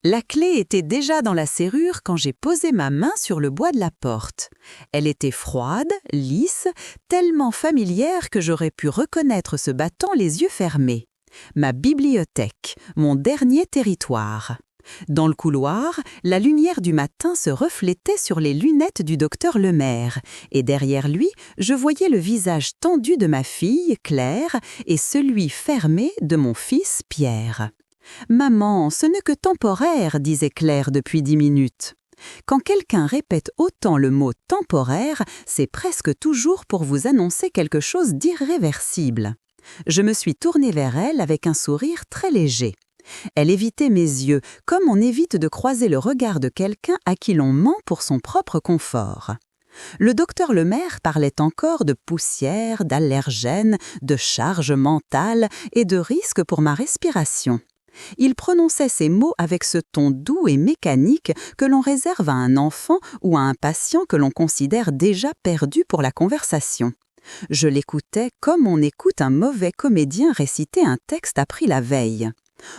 La clé était déjà dans la serrure quand j'ai posé ma main sur le bois de la porte. Elle était froide, lisse, tellement familière que j'aurais pu reconnaître ce bâton les yeux fermés. Ma bibliothèque, mon dernier territoire. Dans le couloir, la lumière du matin se reflétait sur les lunettes du docteur Lemaire, et derrière lui, je voyais le visage tendu de ma fille, Claire, et celui fermé de mon fils, Pierre. « Maman, ce n'est que temporaire », disait Claire depuis 10 minutes. Quand quelqu'un répète autant le mot « temporaire », c'est presque toujours pour vous annoncer quelque chose d'irréversible. Je me suis tournée vers elle avec un sourire très léger. Elle évitait mes yeux, comme on évite de croiser le regard de quelqu'un à qui l'on ment pour son propre confort. Le docteur Lemaire parlait encore de poussière, d'allergènes, de charge mentale et de risques pour ma respiration. Il prononçait ces mots avec ce ton doux et mécanique que l'on réserve à un enfant ou à un patient que l'on considère déjà perdu pour la conversation. Je l'écoutais comme on écoute un mauvais comédien réciter un texte appris la veille.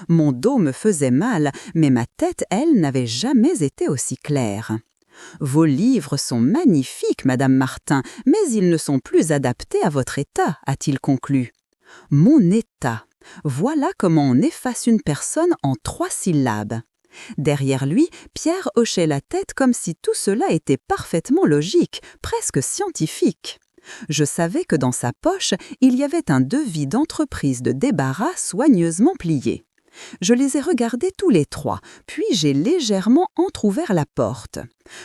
Mon dos me faisait mal, mais ma tête, elle, n'avait jamais été aussi claire. « Vos livres sont magnifiques, Madame Martin, mais ils ne sont plus adaptés à votre état », a-t-il conclu. « Mon état ». Voilà comment on efface une personne en 3 syllabes. Derrière lui, Pierre hochait la tête comme si tout cela était parfaitement logique, presque scientifique. Je savais que dans sa poche, il y avait un devis d'entreprise de débarras soigneusement plié. Je les ai regardés tous les 3, puis j'ai légèrement entrouvert la porte.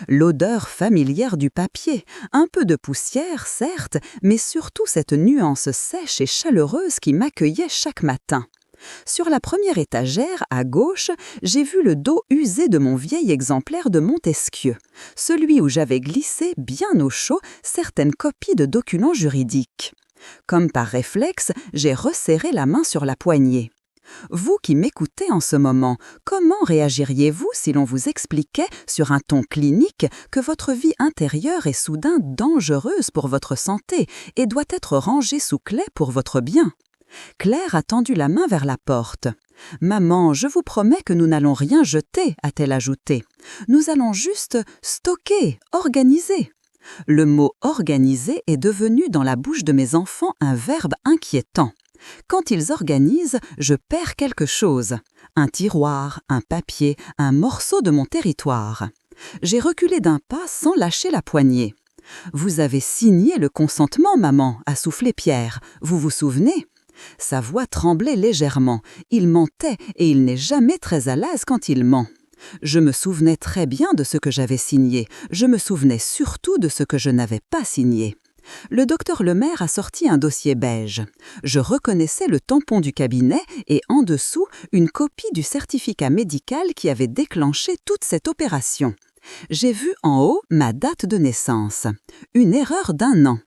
L'odeur familière du papier, un peu de poussière, certes, mais surtout cette nuance sèche et chaleureuse qui m'accueillait chaque matin. Sur la première étagère, à gauche, j'ai vu le dos usé de mon vieil exemplaire de Montesquieu, celui où j'avais glissé, bien au chaud, certaines copies de documents juridiques. Comme par réflexe, j'ai resserré la main sur la poignée. Vous qui m'écoutez en ce moment, comment réagiriez-vous si l'on vous expliquait sur un ton clinique que votre vie intérieure est soudain dangereuse pour votre santé et doit être rangée sous clé pour votre bien ? Claire a tendu la main vers la porte. « Maman, je vous promets que nous n'allons rien jeter », a-t-elle ajouté. « Nous allons juste stocker, organiser. » Le mot « organiser » est devenu dans la bouche de mes enfants un verbe inquiétant. Quand ils organisent, je perds quelque chose. Un tiroir, un papier, un morceau de mon territoire. J'ai reculé d'un pas sans lâcher la poignée. « Vous avez signé le consentement, maman », a soufflé Pierre. « Vous vous souvenez ?» Sa voix tremblait légèrement. Il mentait et il n'est jamais très à l'aise quand il ment. Je me souvenais très bien de ce que j'avais signé. Je me souvenais surtout de ce que je n'avais pas signé. Le docteur Lemaire a sorti un dossier beige. Je reconnaissais le tampon du cabinet et en dessous, une copie du certificat médical qui avait déclenché toute cette opération. J'ai vu en haut ma date de naissance. Une erreur d'1 an.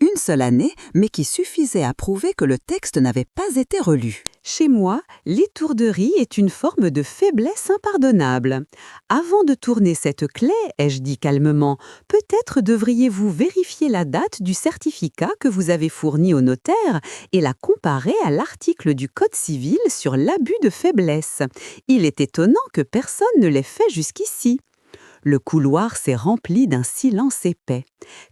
Une seule année, mais qui suffisait à prouver que le texte n'avait pas été relu. Chez moi, l'étourderie est une forme de faiblesse impardonnable. Avant de tourner cette clé, ai-je dit calmement, peut-être devriez-vous vérifier la date du certificat que vous avez fourni au notaire et la comparer à l'article du Code civil sur l'abus de faiblesse. Il est étonnant que personne ne l'ait fait jusqu'ici. Le couloir s'est rempli d'un silence épais.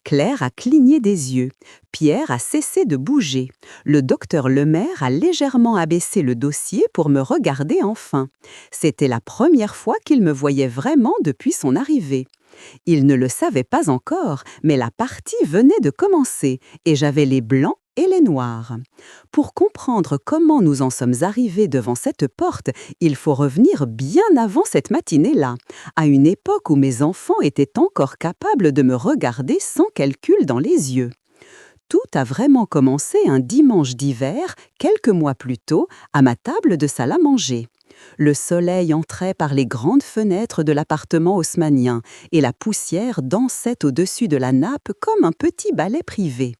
Claire a cligné des yeux. Pierre a cessé de bouger. Le docteur Lemaire a légèrement abaissé le dossier pour me regarder enfin. C'était la première fois qu'il me voyait vraiment depuis son arrivée. Il ne le savait pas encore, mais la partie venait de commencer et j'avais les blancs et les noirs. Pour comprendre comment nous en sommes arrivés devant cette porte, il faut revenir bien avant cette matinée-là, à une époque où mes enfants étaient encore capables de me regarder sans calcul dans les yeux. Tout a vraiment commencé un dimanche d'hiver, quelques mois plus tôt, à ma table de salle à manger. Le soleil entrait par les grandes fenêtres de l'appartement haussmannien et la poussière dansait au-dessus de la nappe comme un petit ballet privé.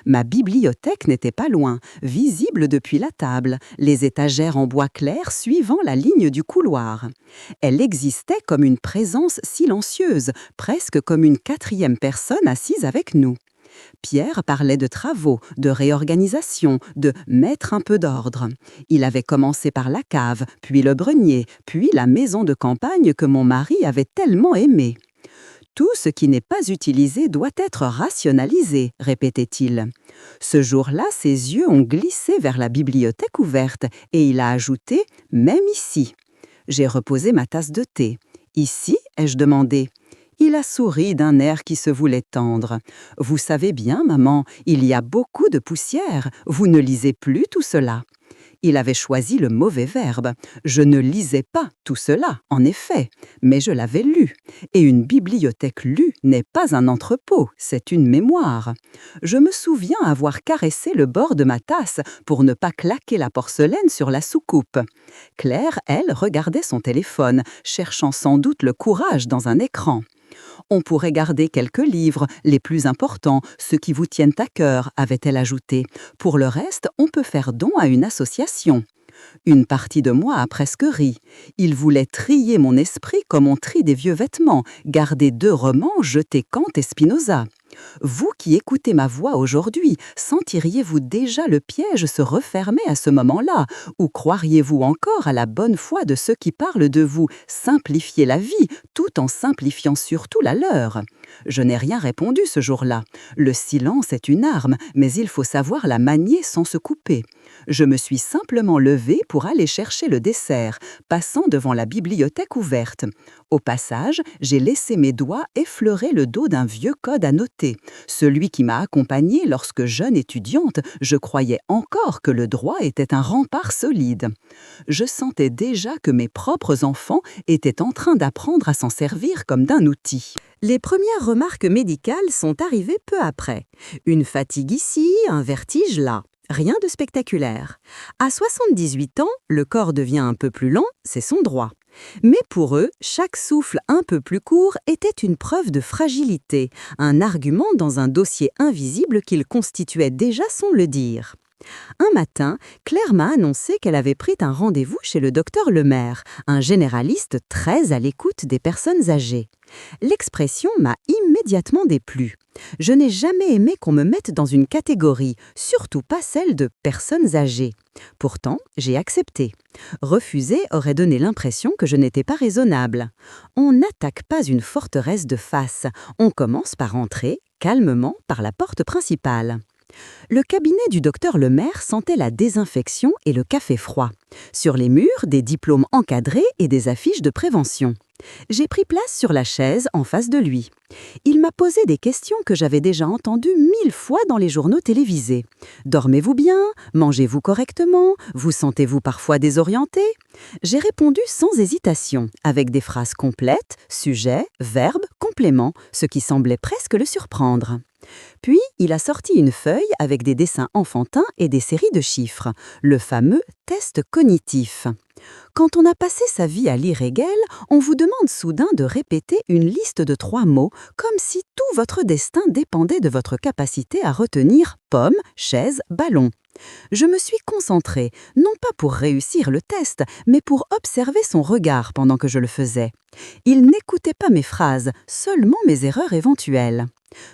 Ma bibliothèque n'était pas loin, visible depuis la table, les étagères en bois clair suivant la ligne du couloir. Elle existait comme une présence silencieuse, presque comme une 4e personne assise avec nous. Pierre parlait de travaux, de réorganisation, de mettre un peu d'ordre. Il avait commencé par la cave, puis le grenier, puis la maison de campagne que mon mari avait tellement aimée. Tout ce qui n'est pas utilisé doit être rationalisé, répétait-il. Ce jour-là, ses yeux ont glissé vers la bibliothèque ouverte et il a ajouté « même ici ». J'ai reposé ma tasse de thé. « Ici ?» ai-je demandé. Il a souri d'un air qui se voulait tendre. « Vous savez bien, maman, il y a beaucoup de poussière. Vous ne lisez plus tout cela. » Il avait choisi le mauvais verbe. Je ne lisais pas tout cela, en effet, mais je l'avais lu. Et une bibliothèque lue n'est pas un entrepôt, c'est une mémoire. Je me souviens avoir caressé le bord de ma tasse pour ne pas claquer la porcelaine sur la soucoupe. Claire, elle, regardait son téléphone, cherchant sans doute le courage dans un écran. On pourrait garder quelques livres, les plus importants, ceux qui vous tiennent à cœur, avait-elle ajouté. Pour le reste, on peut faire don à une association. Une partie de moi a presque ri. Il voulait trier mon esprit comme on trie des vieux vêtements, garder 2 romans, jeter Kant et Spinoza. Vous qui écoutez ma voix aujourd'hui, sentiriez-vous déjà le piège se refermer à ce moment-là, ou croiriez-vous encore à la bonne foi de ceux qui parlent de vous simplifier la vie, tout en simplifiant surtout la leur? Je n'ai rien répondu ce jour-là. Le silence est une arme, mais il faut savoir la manier sans se couper. Je me suis simplement levée pour aller chercher le dessert, passant devant la bibliothèque ouverte. Au passage, j'ai laissé mes doigts effleurer le dos d'un vieux code à noter. Celui qui m'a accompagnée lorsque jeune étudiante, je croyais encore que le droit était un rempart solide. Je sentais déjà que mes propres enfants étaient en train d'apprendre à s'en servir comme d'un outil. Les premières remarques médicales sont arrivées peu après. Une fatigue ici, un vertige là. Rien de spectaculaire. À 78 ans, le corps devient un peu plus lent, c'est son droit. Mais pour eux, chaque souffle un peu plus court était une preuve de fragilité, un argument dans un dossier invisible qu'ils constituaient déjà sans le dire. Un matin, Claire m'a annoncé qu'elle avait pris un rendez-vous chez le docteur Lemaire, un généraliste très à l'écoute des personnes âgées. L'expression m'a immédiatement déplu. Je n'ai jamais aimé qu'on me mette dans une catégorie, surtout pas celle de personnes âgées. Pourtant, j'ai accepté. Refuser aurait donné l'impression que je n'étais pas raisonnable. On n'attaque pas une forteresse de face, on commence par entrer, calmement, par la porte principale. Le cabinet du docteur Lemaire sentait la désinfection et le café froid. Sur les murs, des diplômes encadrés et des affiches de prévention. J'ai pris place sur la chaise en face de lui. Il m'a posé des questions que j'avais déjà entendues 1000 fois dans les journaux télévisés. Dormez-vous bien? Mangez-vous correctement? Vous sentez-vous parfois désorienté? J'ai répondu sans hésitation, avec des phrases complètes, sujet, verbe, complément, ce qui semblait presque le surprendre. Puis, il a sorti une feuille avec des dessins enfantins et des séries de chiffres, le fameux test cognitif. Quand on a passé sa vie à lire Hegel, on vous demande soudain de répéter une liste de 3 mots, comme si tout votre destin dépendait de votre capacité à retenir pomme, chaise, ballon. Je me suis concentrée, non pas pour réussir le test, mais pour observer son regard pendant que je le faisais. Il n'écoutait pas mes phrases, seulement mes erreurs éventuelles.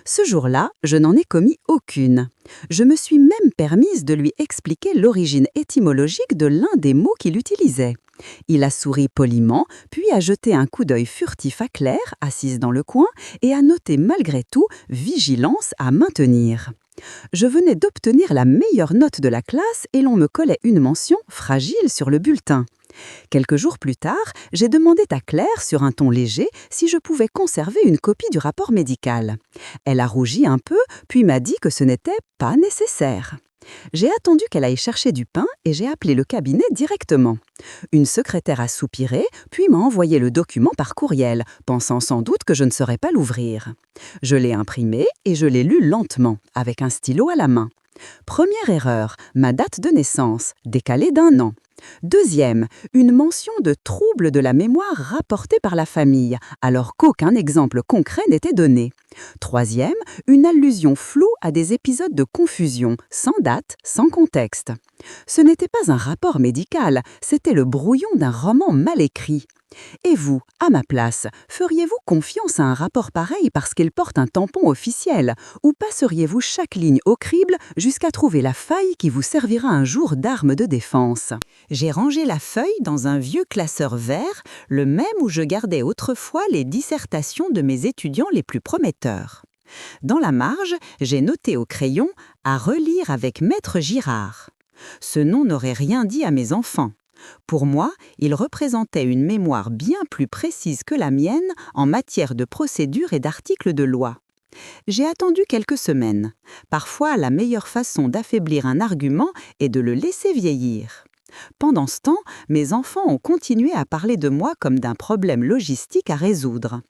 Ce jour-là, je n'en ai commis aucune. Je me suis même permise de lui expliquer l'origine étymologique de l'un des mots qu'il utilisait. Il a souri poliment, puis a jeté un coup d'œil furtif à Claire, assise dans le coin, et a noté malgré tout « vigilance à maintenir ». Je venais d'obtenir la meilleure note de la classe et l'on me collait une mention « fragile » sur le bulletin. Quelques jours plus tard, j'ai demandé à Claire, sur un ton léger, si je pouvais conserver une copie du rapport médical. Elle a rougi un peu, puis m'a dit que ce n'était pas nécessaire. J'ai attendu qu'elle aille chercher du pain et j'ai appelé le cabinet directement. Une secrétaire a soupiré, puis m'a envoyé le document par courriel, pensant sans doute que je ne saurais pas l'ouvrir. Je l'ai imprimé et je l'ai lu lentement, avec un stylo à la main. Première erreur, ma date de naissance, décalée d'1 an. Deuxième, une mention de trouble de la mémoire rapportée par la famille, alors qu'aucun exemple concret n'était donné. Troisième, une allusion floue à des épisodes de confusion, sans date, sans contexte. Ce n'était pas un rapport médical, c'était le brouillon d'un roman mal écrit. Et vous, à ma place, feriez-vous confiance à un rapport pareil parce qu'il porte un tampon officiel, ou passeriez-vous chaque ligne au crible jusqu'à trouver la faille qui vous servira un jour d'arme de défense? J'ai rangé la feuille dans un vieux classeur vert, le même où je gardais autrefois les dissertations de mes étudiants les plus prometteurs. Dans la marge, j'ai noté au crayon « à relire avec Maître Girard ». Ce nom n'aurait rien dit à mes enfants. Pour moi, il représentait une mémoire bien plus précise que la mienne en matière de procédure et d'articles de loi. J'ai attendu quelques semaines. Parfois, la meilleure façon d'affaiblir un argument est de le laisser vieillir. Pendant ce temps, mes enfants ont continué à parler de moi comme d'un problème logistique à résoudre.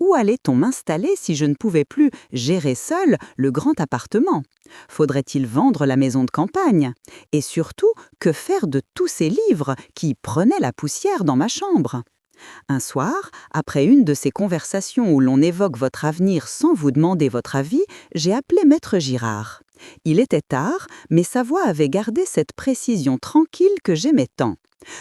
Où allait-on m'installer si je ne pouvais plus gérer seul le grand appartement? Faudrait-il vendre la maison de campagne? Et surtout, que faire de tous ces livres qui prenaient la poussière dans ma chambre? Un soir, après une de ces conversations où l'on évoque votre avenir sans vous demander votre avis, j'ai appelé Maître Girard. Il était tard, mais sa voix avait gardé cette précision tranquille que j'aimais tant.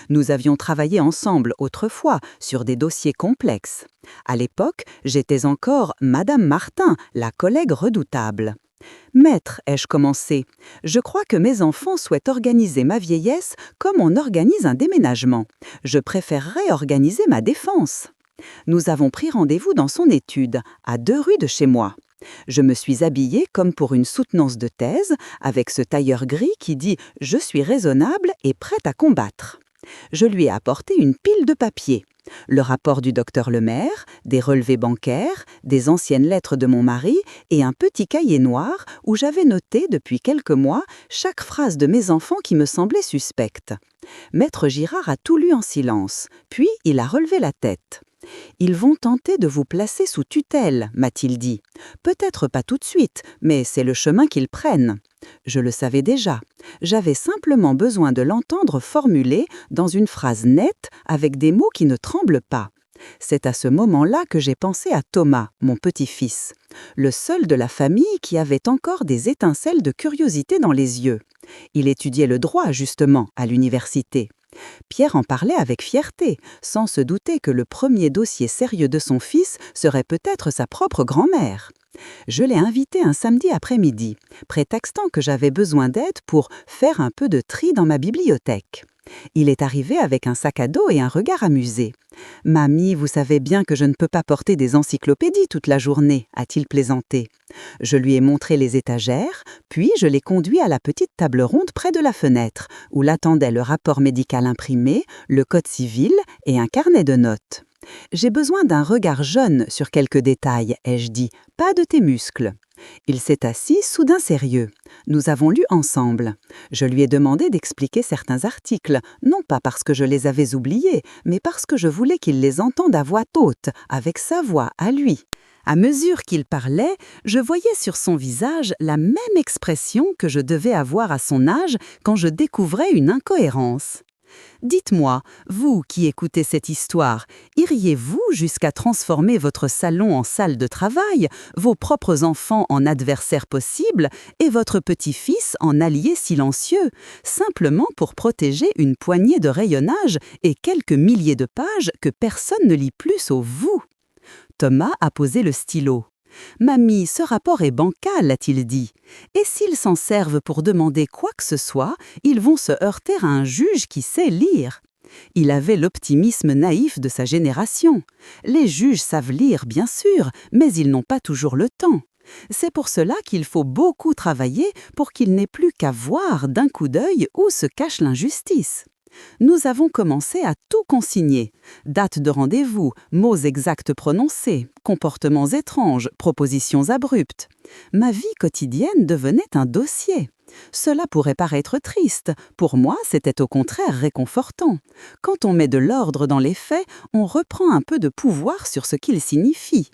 Nous avions travaillé ensemble autrefois sur des dossiers complexes. À l'époque, j'étais encore Madame Martin, la collègue redoutable. « Maître, ai-je commencé, je crois que mes enfants souhaitent organiser ma vieillesse comme on organise un déménagement. Je préférerais organiser ma défense. » Nous avons pris rendez-vous dans son étude, à 2 rues de chez moi. Je me suis habillée comme pour une soutenance de thèse, avec ce tailleur gris qui dit « Je suis raisonnable et prête à combattre ». Je lui ai apporté une pile de papiers. Le rapport du docteur Lemaire, des relevés bancaires, des anciennes lettres de mon mari et un petit cahier noir où j'avais noté depuis quelques mois chaque phrase de mes enfants qui me semblait suspecte. Maître Girard a tout lu en silence, puis il a relevé la tête. « Ils vont tenter de vous placer sous tutelle, m'a-t-il dit. Peut-être pas tout de suite, mais c'est le chemin qu'ils prennent. » Je le savais déjà. J'avais simplement besoin de l'entendre formuler dans une phrase nette avec des mots qui ne tremblent pas. C'est à ce moment-là que j'ai pensé à Thomas, mon petit-fils, le seul de la famille qui avait encore des étincelles de curiosité dans les yeux. Il étudiait le droit, justement, à l'université. Pierre en parlait avec fierté, sans se douter que le premier dossier sérieux de son fils serait peut-être sa propre grand-mère. Je l'ai invité un samedi après-midi, prétextant que j'avais besoin d'aide pour faire un peu de tri dans ma bibliothèque. Il est arrivé avec un sac à dos et un regard amusé. « Mamie, vous savez bien que je ne peux pas porter des encyclopédies toute la journée », a-t-il plaisanté. Je lui ai montré les étagères, puis je l'ai conduit à la petite table ronde près de la fenêtre, où l'attendaient le rapport médical imprimé, le code civil et un carnet de notes. « J'ai besoin d'un regard jeune sur quelques détails, ai-je dit, pas de tes muscles. » Il s'est assis, soudain sérieux. Nous avons lu ensemble. Je lui ai demandé d'expliquer certains articles, non pas parce que je les avais oubliés, mais parce que je voulais qu'il les entende à voix haute, avec sa voix à lui. À mesure qu'il parlait, je voyais sur son visage la même expression que je devais avoir à son âge quand je découvrais une incohérence. Dites-moi, vous qui écoutez cette histoire, iriez-vous jusqu'à transformer votre salon en salle de travail, vos propres enfants en adversaires possibles et votre petit-fils en allié silencieux, simplement pour protéger une poignée de rayonnage et quelques milliers de pages que personne ne lit plus sauf vous? Thomas a posé le stylo. « Mamie, ce rapport est bancal, a-t-il dit. Et s'ils s'en servent pour demander quoi que ce soit, ils vont se heurter à un juge qui sait lire. » Il avait l'optimisme naïf de sa génération. Les juges savent lire, bien sûr, mais ils n'ont pas toujours le temps. C'est pour cela qu'il faut beaucoup travailler pour qu'il n'ait plus qu'à voir d'un coup d'œil où se cache l'injustice. Nous avons commencé à tout consigner. Date de rendez-vous, mots exacts prononcés, comportements étranges, propositions abruptes. Ma vie quotidienne devenait un dossier. Cela pourrait paraître triste. Pour moi, c'était au contraire réconfortant. Quand on met de l'ordre dans les faits, on reprend un peu de pouvoir sur ce qu'ils signifient.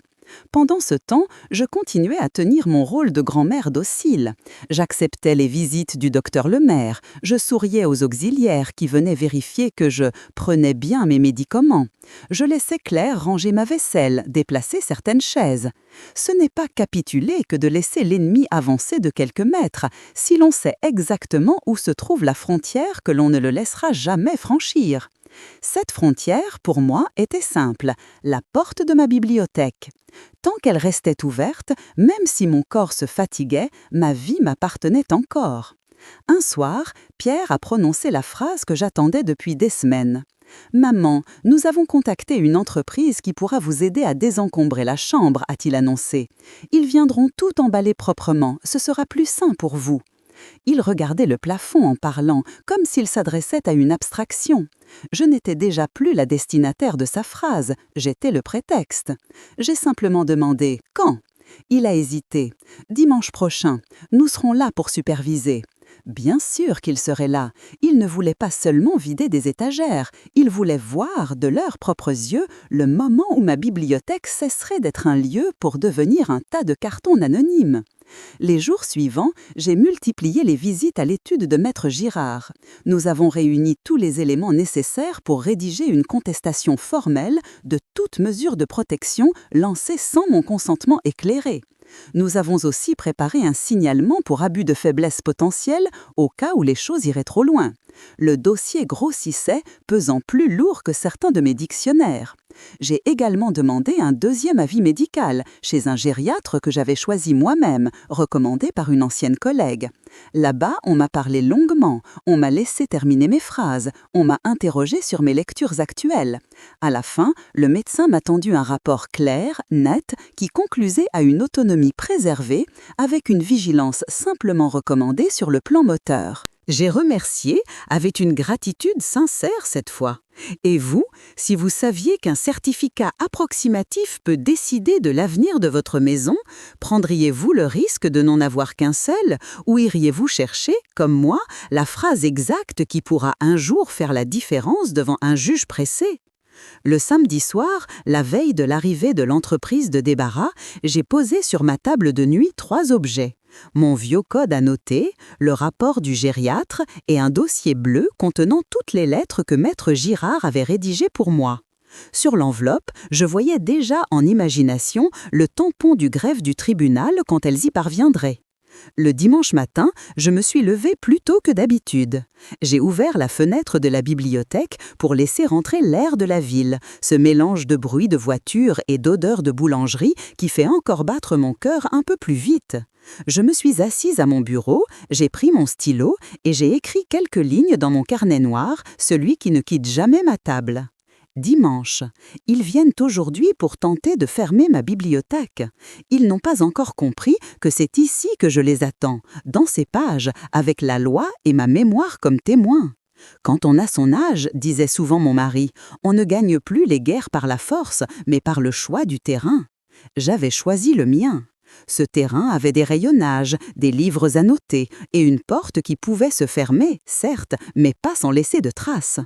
Pendant ce temps, je continuais à tenir mon rôle de grand-mère docile. J'acceptais les visites du docteur Lemaire, je souriais aux auxiliaires qui venaient vérifier que je prenais bien mes médicaments. Je laissais Claire ranger ma vaisselle, déplacer certaines chaises. Ce n'est pas capituler que de laisser l'ennemi avancer de quelques mètres, si l'on sait exactement où se trouve la frontière que l'on ne le laissera jamais franchir. Cette frontière, pour moi, était simple, la porte de ma bibliothèque. Tant qu'elle restait ouverte, même si mon corps se fatiguait, ma vie m'appartenait encore. Un soir, Pierre a prononcé la phrase que j'attendais depuis des semaines. « Maman, nous avons contacté une entreprise qui pourra vous aider à désencombrer la chambre », a-t-il annoncé. « Ils viendront tout emballer proprement, ce sera plus sain pour vous. » Il regardait le plafond en parlant, comme s'il s'adressait à une abstraction. Je n'étais déjà plus la destinataire de sa phrase, j'étais le prétexte. J'ai simplement demandé « Quand ?» Il a hésité. « Dimanche prochain, nous serons là pour superviser. » Bien sûr qu'il serait là. Il ne voulait pas seulement vider des étagères, il voulait voir de leurs propres yeux le moment où ma bibliothèque cesserait d'être un lieu pour devenir un tas de cartons anonymes. Les jours suivants, j'ai multiplié les visites à l'étude de Maître Girard. Nous avons réuni tous les éléments nécessaires pour rédiger une contestation formelle de toute mesure de protection lancée sans mon consentement éclairé. Nous avons aussi préparé un signalement pour abus de faiblesse potentiel au cas où les choses iraient trop loin. Le dossier grossissait, pesant plus lourd que certains de mes dictionnaires. J'ai également demandé un deuxième avis médical chez un gériatre que j'avais choisi moi-même, recommandé par une ancienne collègue. Là-bas, on m'a parlé longuement, on m'a laissé terminer mes phrases, on m'a interrogé sur mes lectures actuelles. À la fin, le médecin m'a tendu un rapport clair, net, qui conclusait à une autonomie préservée, avec une vigilance simplement recommandée sur le plan moteur. J'ai remercié avec une gratitude sincère cette fois. Et vous, si vous saviez qu'un certificat approximatif peut décider de l'avenir de votre maison, prendriez-vous le risque de n'en avoir qu'un seul ou iriez-vous chercher, comme moi, la phrase exacte qui pourra un jour faire la différence devant un juge pressé ? Le samedi soir, la veille de l'arrivée de l'entreprise de débarras, j'ai posé sur ma table de nuit 3 objets. Mon vieux code à noter, le rapport du gériatre et un dossier bleu contenant toutes les lettres que Maître Girard avait rédigées pour moi. Sur l'enveloppe, je voyais déjà en imagination le tampon du greffe du tribunal quand elles y parviendraient. Le dimanche matin, je me suis levée plus tôt que d'habitude. J'ai ouvert la fenêtre de la bibliothèque pour laisser entrer l'air de la ville, ce mélange de bruit de voiture et d'odeur de boulangerie qui fait encore battre mon cœur un peu plus vite. Je me suis assise à mon bureau, j'ai pris mon stylo et j'ai écrit quelques lignes dans mon carnet noir, celui qui ne quitte jamais ma table. Dimanche. Ils viennent aujourd'hui pour tenter de fermer ma bibliothèque. Ils n'ont pas encore compris que c'est ici que je les attends, dans ces pages, avec la loi et ma mémoire comme témoin. Quand on a son âge, disait souvent mon mari, on ne gagne plus les guerres par la force, mais par le choix du terrain. J'avais choisi le mien. Ce terrain avait des rayonnages, des livres à noter et une porte qui pouvait se fermer, certes, mais pas sans laisser de traces.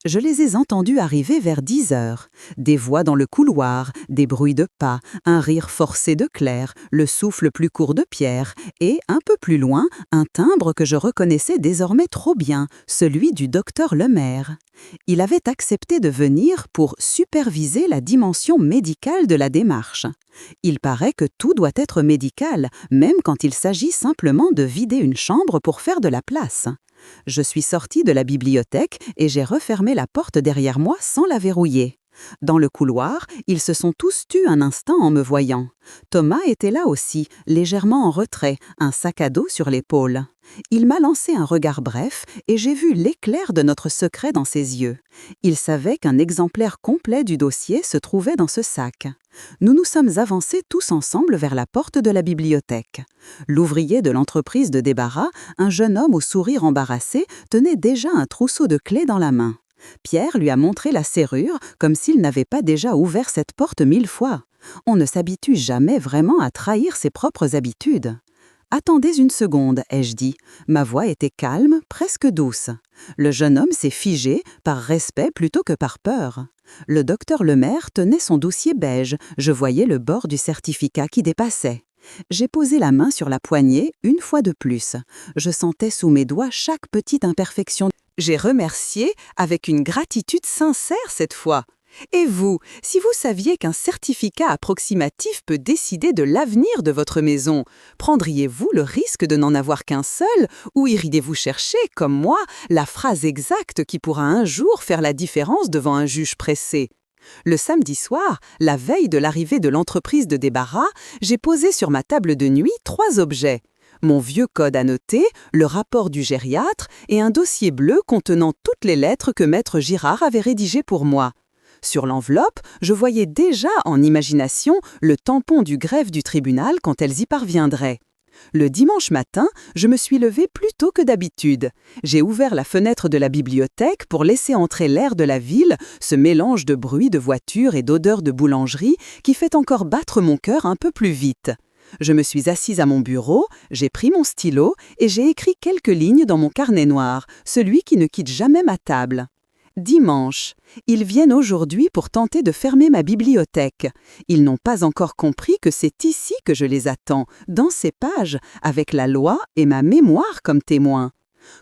Je les ai entendus arriver vers 10 heures. Des voix dans le couloir, des bruits de pas, un rire forcé de Claire, le souffle plus court de Pierre et, un peu plus loin, un timbre que je reconnaissais désormais trop bien, celui du docteur Lemaire. Il avait accepté de venir pour superviser la dimension médicale de la démarche. Il paraît que tout doit être médical, même quand il s'agit simplement de vider une chambre pour faire de la place. Je suis sortie de la bibliothèque et j'ai refermé la porte derrière moi sans la verrouiller. Dans le couloir, ils se sont tous tus un instant en me voyant. Thomas était là aussi, légèrement en retrait, un sac à dos sur l'épaule. Il m'a lancé un regard bref et j'ai vu l'éclair de notre secret dans ses yeux. Il savait qu'un exemplaire complet du dossier se trouvait dans ce sac. Nous nous sommes avancés tous ensemble vers la porte de la bibliothèque. L'ouvrier de l'entreprise de débarras, un jeune homme au sourire embarrassé, tenait déjà un trousseau de clés dans la main. Pierre lui a montré la serrure, comme s'il n'avait pas déjà ouvert cette porte 1000 fois. On ne s'habitue jamais vraiment à trahir ses propres habitudes. « Attendez une seconde », ai-je dit. Ma voix était calme, presque douce. Le jeune homme s'est figé, par respect plutôt que par peur. Le docteur Lemaire tenait son dossier beige, je voyais le bord du certificat qui dépassait. J'ai posé la main sur la poignée une fois de plus. Je sentais sous mes doigts chaque petite imperfection. J'ai remercié avec une gratitude sincère cette fois. Et vous, si vous saviez qu'un certificat approximatif peut décider de l'avenir de votre maison, prendriez-vous le risque de n'en avoir qu'un seul ou iriez-vous chercher, comme moi, la phrase exacte qui pourra un jour faire la différence devant un juge pressé? Le samedi soir, la veille de l'arrivée de l'entreprise de débarras, j'ai posé sur ma table de nuit 3 objets. Mon vieux code annoté, le rapport du gériatre et un dossier bleu contenant toutes les lettres que Maître Girard avait rédigées pour moi. Sur l'enveloppe, je voyais déjà en imagination le tampon du greffe du tribunal quand elles y parviendraient. Le dimanche matin, je me suis levée plus tôt que d'habitude. J'ai ouvert la fenêtre de la bibliothèque pour laisser entrer l'air de la ville, ce mélange de bruit de voitures et d'odeurs de boulangerie qui fait encore battre mon cœur un peu plus vite. Je me suis assise à mon bureau, j'ai pris mon stylo et j'ai écrit quelques lignes dans mon carnet noir, celui qui ne quitte jamais ma table. Dimanche. Ils viennent aujourd'hui pour tenter de fermer ma bibliothèque. Ils n'ont pas encore compris que c'est ici que je les attends, dans ces pages, avec la loi et ma mémoire comme témoin.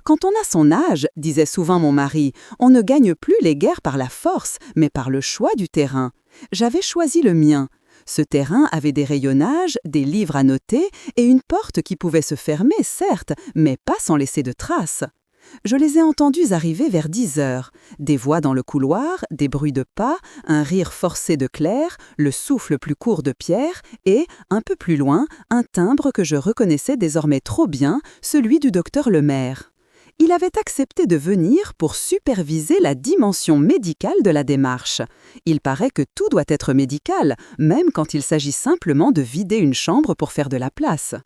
Quand on a son âge, disait souvent mon mari, on ne gagne plus les guerres par la force, mais par le choix du terrain. J'avais choisi le mien. Ce terrain avait des rayonnages, des livres à noter et une porte qui pouvait se fermer, certes, mais pas sans laisser de traces. Je les ai entendus arriver vers 10 heures. Des voix dans le couloir, des bruits de pas, un rire forcé de Claire, le souffle plus court de Pierre et, un peu plus loin, un timbre que je reconnaissais désormais trop bien, celui du docteur Lemaire. Il avait accepté de venir pour superviser la dimension médicale de la démarche. Il paraît que tout doit être médical, même quand il s'agit simplement de vider une chambre pour faire de la place.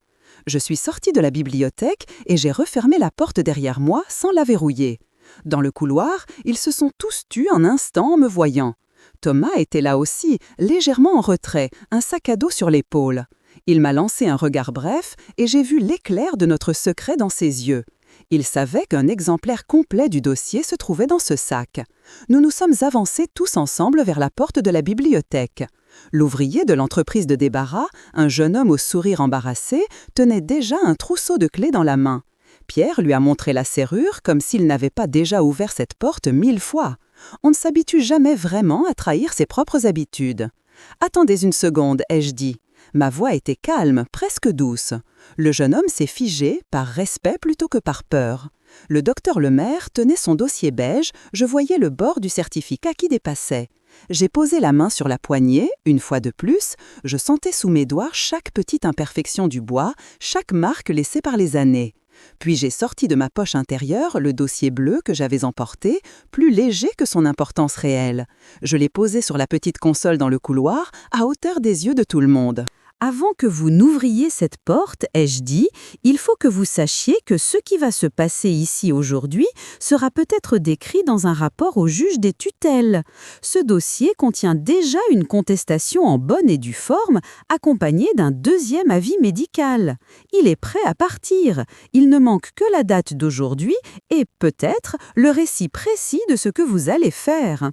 Je suis sortie de la bibliothèque et j'ai refermé la porte derrière moi sans la verrouiller. Dans le couloir, ils se sont tous tus un instant en me voyant. Thomas était là aussi, légèrement en retrait, un sac à dos sur l'épaule. Il m'a lancé un regard bref et j'ai vu l'éclair de notre secret dans ses yeux. Il savait qu'un exemplaire complet du dossier se trouvait dans ce sac. Nous nous sommes avancés tous ensemble vers la porte de la bibliothèque. L'ouvrier de l'entreprise de débarras, un jeune homme au sourire embarrassé, tenait déjà un trousseau de clés dans la main. Pierre lui a montré la serrure comme s'il n'avait pas déjà ouvert cette porte 1000 fois. On ne s'habitue jamais vraiment à trahir ses propres habitudes. « Attendez une seconde », ai-je dit. Ma voix était calme, presque douce. Le jeune homme s'est figé, par respect plutôt que par peur. Le docteur Lemaire tenait son dossier beige, je voyais le bord du certificat qui dépassait. J'ai posé la main sur la poignée, une fois de plus, je sentais sous mes doigts chaque petite imperfection du bois, chaque marque laissée par les années. Puis j'ai sorti de ma poche intérieure le dossier bleu que j'avais emporté, plus léger que son importance réelle. Je l'ai posé sur la petite console dans le couloir, à hauteur des yeux de tout le monde. Avant que vous n'ouvriez cette porte, ai-je dit, il faut que vous sachiez que ce qui va se passer ici aujourd'hui sera peut-être décrit dans un rapport au juge des tutelles. Ce dossier contient déjà une contestation en bonne et due forme, accompagnée d'un deuxième avis médical. Il est prêt à partir. Il ne manque que la date d'aujourd'hui et peut-être le récit précis de ce que vous allez faire.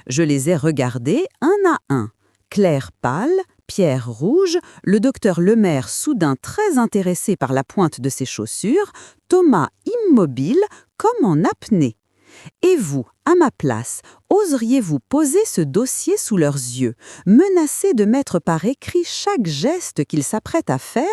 Je les ai regardés un à un. Claire pâle, Pierre rouge, le docteur Lemaire soudain très intéressé par la pointe de ses chaussures, Thomas immobile comme en apnée. Et vous, à ma place, oseriez-vous poser ce dossier sous leurs yeux, menacer de mettre par écrit chaque geste qu'ils s'apprêtent à faire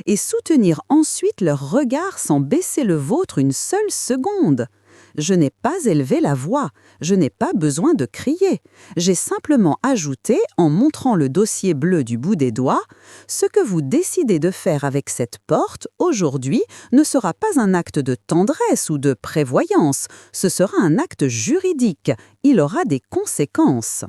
et soutenir ensuite leur regard sans baisser le vôtre une seule seconde ? Je n'ai pas élevé la voix, je n'ai pas besoin de crier. J'ai simplement ajouté, en montrant le dossier bleu du bout des doigts, « Ce que vous décidez de faire avec cette porte, aujourd'hui, ne sera pas un acte de tendresse ou de prévoyance, ce sera un acte juridique, il aura des conséquences. »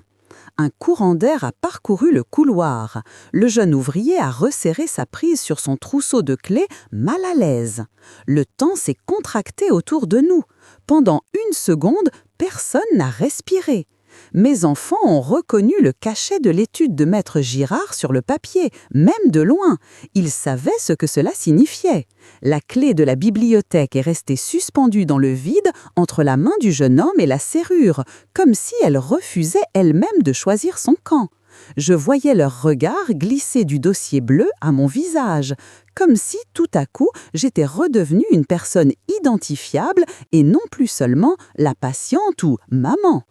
Un courant d'air a parcouru le couloir. Le jeune ouvrier a resserré sa prise sur son trousseau de clés, mal à l'aise. Le temps s'est contracté autour de nous. Pendant une seconde, personne n'a respiré. Mes enfants ont reconnu le cachet de l'étude de Maître Girard sur le papier, même de loin. Ils savaient ce que cela signifiait. La clé de la bibliothèque est restée suspendue dans le vide entre la main du jeune homme et la serrure, comme si elle refusait elle-même de choisir son camp. Je voyais leur regard glisser du dossier bleu à mon visage, comme si tout à coup j'étais redevenue une personne identifiable et non plus seulement la patiente ou maman.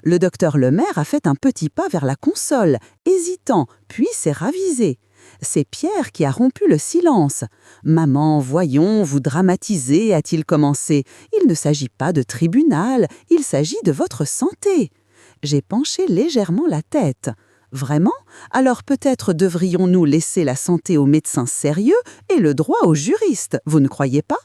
Le docteur Lemaire a fait un petit pas vers la console, hésitant, puis s'est ravisé. C'est Pierre qui a rompu le silence. « Maman, voyons, vous dramatisez », a-t-il commencé. « Il ne s'agit pas de tribunal, il s'agit de votre santé. » J'ai penché légèrement la tête. « Vraiment ? Alors peut-être devrions-nous laisser la santé aux médecins sérieux et le droit aux juristes, vous ne croyez pas ?»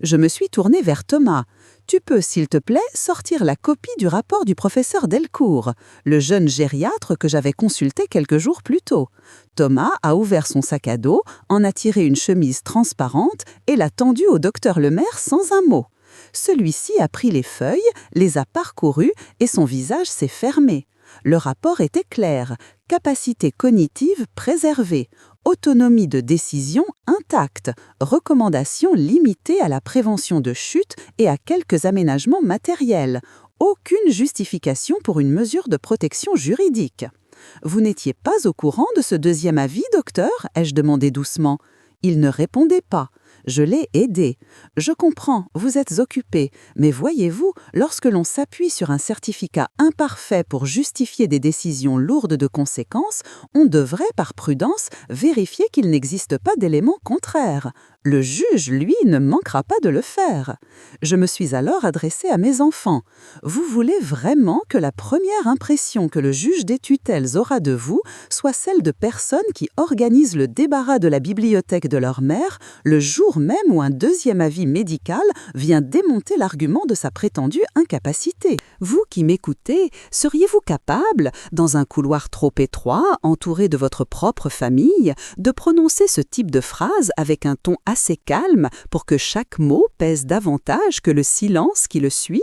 Je me suis tournée vers Thomas. « Tu peux, s'il te plaît, sortir la copie du rapport du professeur Delcourt, le jeune gériatre que j'avais consulté quelques jours plus tôt. » Thomas a ouvert son sac à dos, en a tiré une chemise transparente et l'a tendue au docteur Lemaire sans un mot. Celui-ci a pris les feuilles, les a parcourues et son visage s'est fermé. Le rapport était clair. Capacité cognitive préservée, autonomie de décision intacte, recommandations limitées à la prévention de chute et à quelques aménagements matériels. Aucune justification pour une mesure de protection juridique. « Vous n'étiez pas au courant de ce deuxième avis, docteur ?» ai-je demandé doucement. Il ne répondait pas. Je l'ai aidé. « Je comprends, vous êtes occupé, mais voyez-vous, lorsque l'on s'appuie sur un certificat imparfait pour justifier des décisions lourdes de conséquences, on devrait, par prudence, vérifier qu'il n'existe pas d'éléments contraires. Le juge, lui, ne manquera pas de le faire. » Je me suis alors adressée à mes enfants. « Vous voulez vraiment que la première impression que le juge des tutelles aura de vous soit celle de personnes qui organisent le débarras de la bibliothèque de leur mère le jour même où un deuxième avis médical vient démonter l'argument de sa prétendue incapacité. Vous qui m'écoutez, seriez-vous capable, dans un couloir trop étroit, entouré de votre propre famille, de prononcer ce type de phrase avec un ton assez calme pour que chaque mot pèse davantage que le silence qui le suit ?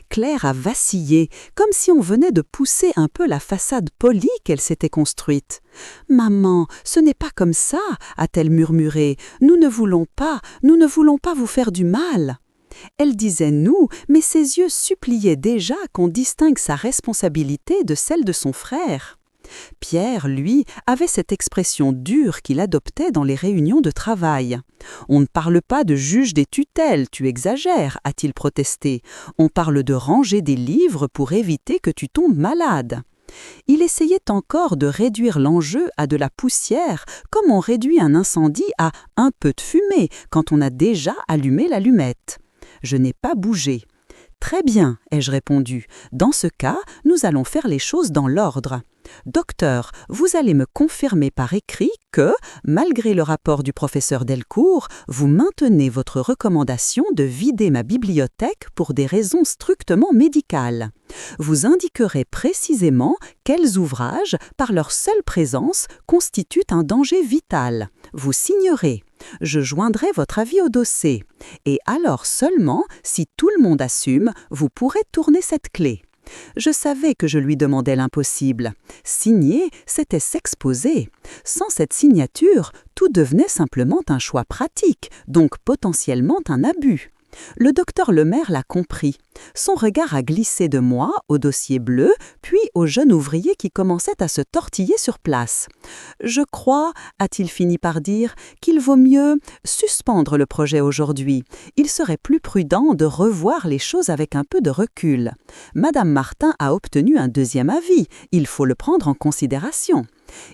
Claire a vacillé, comme si on venait de pousser un peu la façade polie qu'elle s'était construite. « Maman, ce n'est pas comme ça, a-t-elle murmuré. Nous ne voulons pas vous faire du mal. » Elle disait « nous », mais ses yeux suppliaient déjà qu'on distingue sa responsabilité de celle de son frère. Pierre, lui, avait cette expression dure qu'il adoptait dans les réunions de travail. « On ne parle pas de juge des tutelles, tu exagères », a-t-il protesté. « On parle de ranger des livres pour éviter que tu tombes malade. » Il essayait encore de réduire l'enjeu à de la poussière, comme on réduit un incendie à un peu de fumée quand on a déjà allumé l'allumette. Je n'ai pas bougé. « Très bien, ai-je répondu. Dans ce cas, nous allons faire les choses dans l'ordre. Docteur, vous allez me confirmer par écrit que, malgré le rapport du professeur Delcourt, vous maintenez votre recommandation de vider ma bibliothèque pour des raisons strictement médicales. Vous indiquerez précisément quels ouvrages, par leur seule présence, constituent un danger vital. Vous signerez. Je joindrai votre avis au dossier. Et alors seulement, si tout le monde assume, vous pourrez tourner cette clé. » Je savais que je lui demandais l'impossible. Signer, c'était s'exposer. Sans cette signature, tout devenait simplement un choix pratique, donc potentiellement un abus. Le docteur Lemaire l'a compris. Son regard a glissé de moi au dossier bleu, puis au jeune ouvrier qui commençait à se tortiller sur place. « Je crois, a-t-il fini par dire, qu'il vaut mieux suspendre le projet aujourd'hui. Il serait plus prudent de revoir les choses avec un peu de recul. Madame Martin a obtenu un deuxième avis, il faut le prendre en considération. »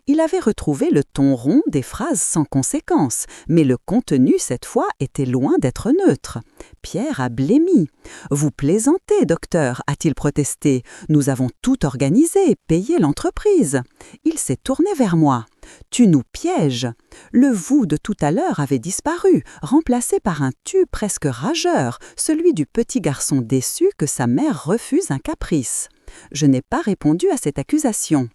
Il avait retrouvé le ton rond des phrases sans conséquence, mais le contenu, cette fois, était loin d'être neutre. Pierre a blêmi. « Vous plaisantez, docteur », a-t-il protesté. « Nous avons tout organisé, payé l'entreprise. » Il s'est tourné vers moi. « Tu nous pièges !» Le « vous » de tout à l'heure avait disparu, remplacé par un « tu » presque rageur, celui du petit garçon déçu que sa mère refuse un caprice. Je n'ai pas répondu à cette accusation.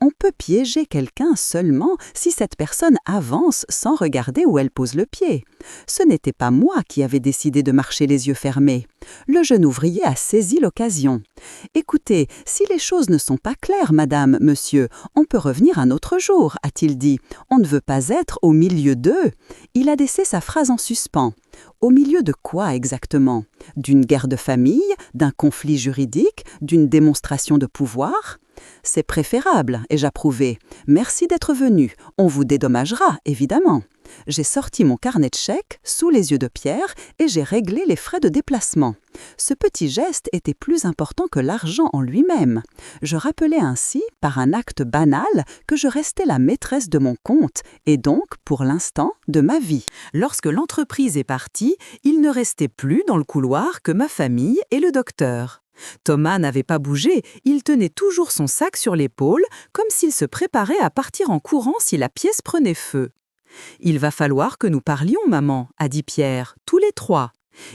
On peut piéger quelqu'un seulement si cette personne avance sans regarder où elle pose le pied. Ce n'était pas moi qui avais décidé de marcher les yeux fermés. Le jeune ouvrier a saisi l'occasion. « Écoutez, si les choses ne sont pas claires, madame, monsieur, on peut revenir un autre jour, a-t-il dit. On ne veut pas être au milieu d'eux. » Il a laissé sa phrase en suspens. Au milieu de quoi exactement ? D'une guerre de famille, d'un conflit juridique, d'une démonstration de pouvoir ? C'est préférable, ai-je approuvé. Merci d'être venu. On vous dédommagera, évidemment. J'ai sorti mon carnet de chèques sous les yeux de Pierre et j'ai réglé les frais de déplacement. Ce petit geste était plus important que l'argent en lui-même. Je rappelais ainsi, par un acte banal, que je restais la maîtresse de mon compte et donc, pour l'instant, de ma vie. Lorsque l'entreprise est partie, il ne restait plus dans le couloir que ma famille et le docteur. Thomas n'avait pas bougé, il tenait toujours son sac sur l'épaule, comme s'il se préparait à partir en courant si la pièce prenait feu. « Il va falloir que nous parlions, maman », a dit Pierre, tous les trois.